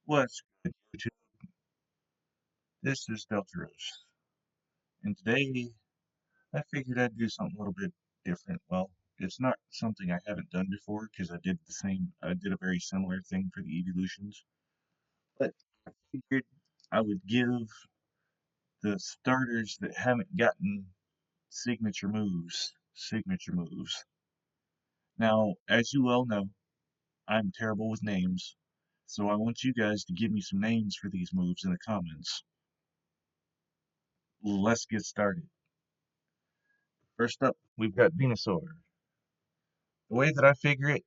What's good, YouTube? This is Delteros, and today I figured I'd do something a little bit different. Well, it's not something I haven't done before because I did a very similar thing for the evolutions, but I figured I would give the starters that haven't gotten signature moves. Now, as you well know, I'm terrible with names, so I want you guys to give me some names for these moves in the comments. Let's get started. First up, we've got Venusaur. The way that I figure it,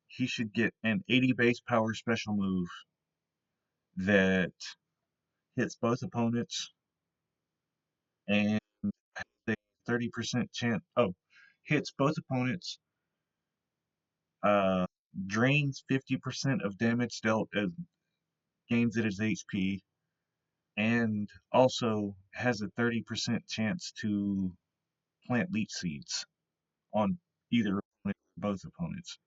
he should get an 80 base power special move that hits both opponents and a 30% chance. Oh, hits both opponents, uh, drains 50% of damage dealt as gains it as HP, and also has a 30% chance to plant leech seeds on either opponent or both opponents.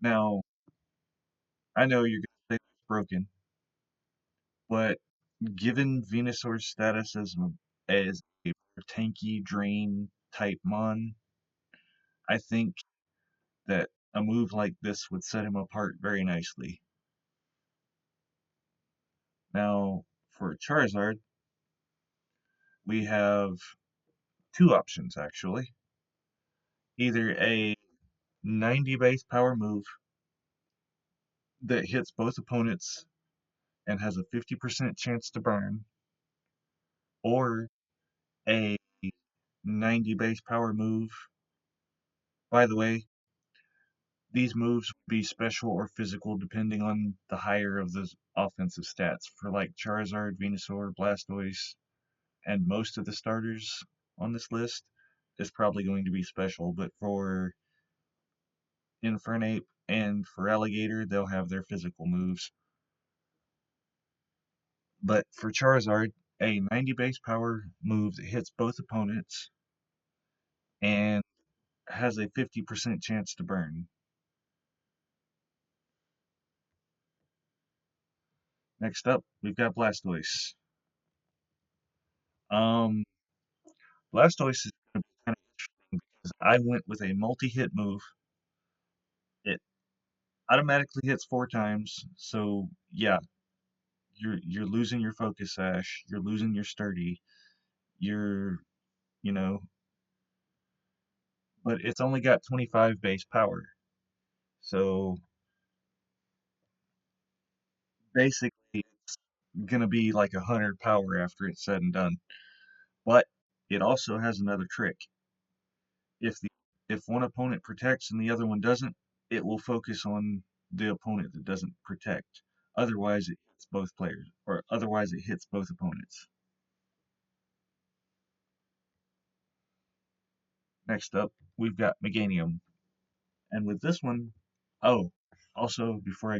Now, I know you're going to say it's broken, but given Venusaur's status as a tanky drain type mon, I think that a move like this would set him apart very nicely. Now, for Charizard, we have two options actually. Either a 90 base power move that hits both opponents and has a 50% chance to burn, or a 90 base power move. By the way, these moves would be special or physical depending on the higher of the offensive stats. For like Charizard, Venusaur, Blastoise, and most of the starters on this list is probably going to be special. But for Infernape and for Alligator, they'll have their physical moves. But for Charizard, a 90 base power move that hits both opponents and has a 50% chance to burn. Next up, we've got Blastoise. Um, Blastoise is going to be kind of interesting because I went with a multi-hit move. It automatically hits 4 times, so yeah, you're losing your Focus Sash, you're losing your Sturdy, you're you know, but it's only got 25 base power, so basically it's gonna be like 100 power after it's said and done. But it also has another trick. If the if one opponent protects and the other one doesn't, it will focus on the opponent that doesn't protect. Otherwise, it hits both players, or otherwise it hits both opponents. Next up, we've got Meganium, and with this one, oh, also before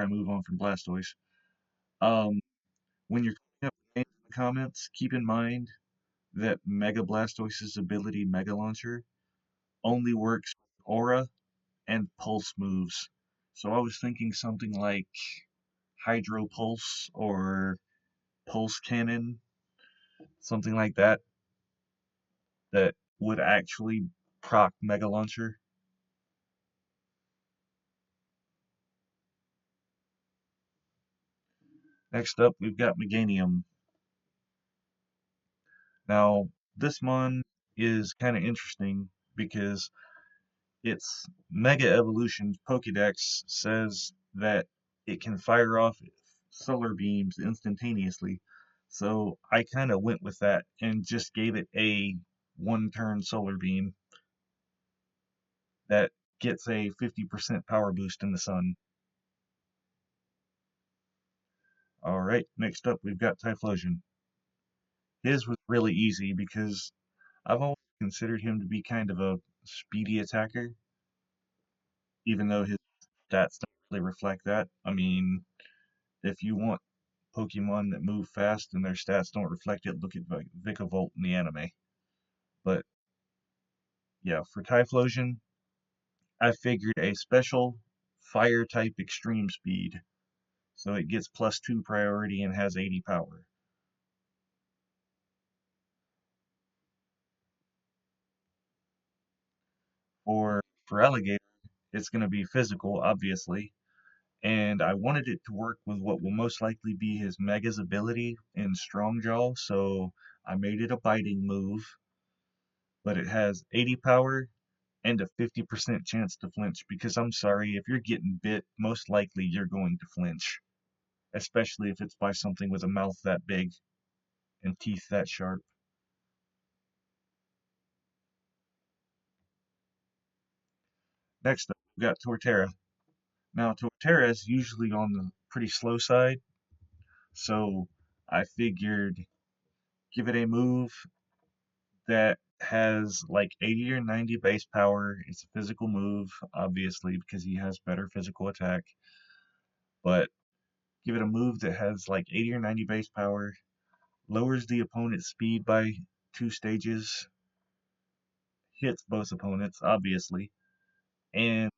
I move on from Blastoise, um, when you're cleaning up names in the comments, keep in mind that Mega Blastoise's ability, Mega Launcher, only works with Aura and Pulse moves. So I was thinking something like Hydro Pulse or Pulse Cannon, something like that, that would actually proc Mega Launcher. Next up, we've got Meganium. Now, this mon is kind of interesting because its Mega Evolution's Pokedex says that it can fire off solar beams instantaneously. So I kind of went with that and just gave it a 1 turn solar beam that gets a 50% power boost in the sun. Alright, next up we've got Typhlosion. His was really easy because I've always considered him to be kind of a speedy attacker, even though his stats don't really reflect that. I mean, if you want Pokemon that move fast and their stats don't reflect it, look at Vikavolt in the anime. But yeah, for Typhlosion, I figured a special fire type extreme speed. So it gets +2 priority and has 80 power. For alligator, it's going to be physical, obviously, and I wanted it to work with what will most likely be his Mega's ability in Strong Jaw, so I made it a biting move, but it has 80 power and a 50% chance to flinch, because I'm sorry, if you're getting bit, most likely you're going to flinch, especially if it's by something with a mouth that big and teeth that sharp. Next up, we got Torterra. Now, Torterra is usually on the pretty slow side, so I figured give it a move that has like 80 or 90 base power. It's a physical move, obviously, because he has better physical attack, but give it a move that has like 80 or 90 base power, lowers the opponent's speed by 2 stages, hits both opponents, obviously, and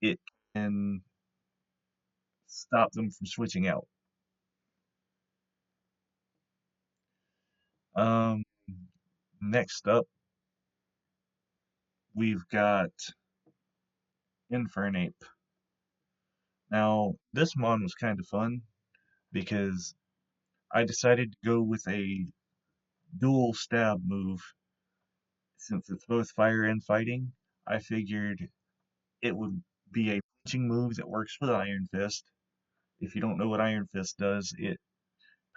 it can stop them from switching out. Um, Next up, we've got Infernape. Now, this mon was kind of fun because I decided to go with a dual stab move. Since it's both fire and fighting, I figured it would be a punching move that works with Iron Fist. If you don't know what Iron Fist does, it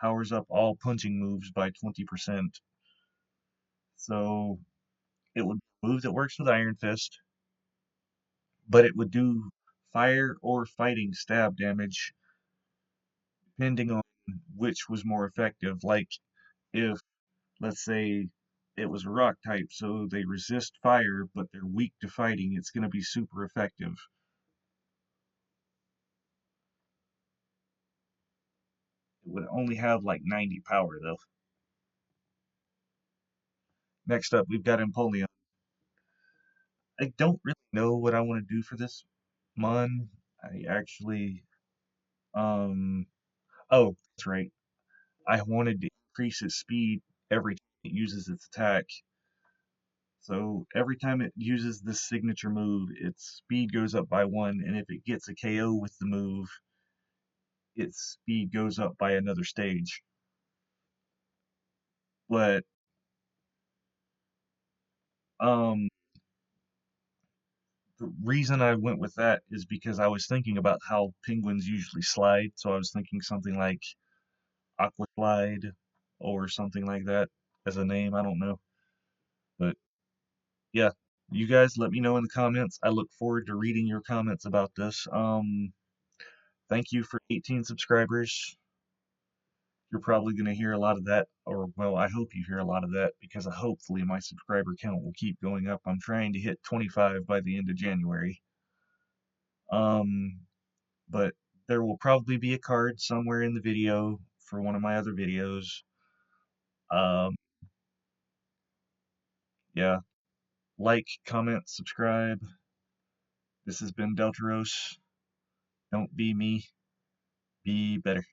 powers up all punching moves by 20%. So it would be a move that works with Iron Fist, but it would do fire or fighting stab damage depending on which was more effective. Like if, let's say, it was a rock type, so they resist fire, but they're weak to fighting, it's going to be super effective. It would only have like 90 power though. Next up, we've got Empoleon. I don't really know what I want to do for this mon. I actually, um, oh, that's right. I wanted to increase its speed every time it uses its attack. So every time it uses this signature move, its speed goes up by 1, and if it gets a KO with the move, its speed goes up by another stage. But um, the reason I went with that is because I was thinking about how penguins usually slide. So I was thinking something like Aqua Slide or something like that as a name. I don't know. But yeah, you guys let me know in the comments. I look forward to reading your comments about this. Thank you for 18 subscribers. You're probably going to hear a lot of that, or well, I hope you hear a lot of that because hopefully my subscriber count will keep going up. I'm trying to hit 25 by the end of January. Um, but there will probably be a card somewhere in the video for one of my other videos. Um, yeah, like, comment, subscribe. This has been Delteros. Don't be me, be better.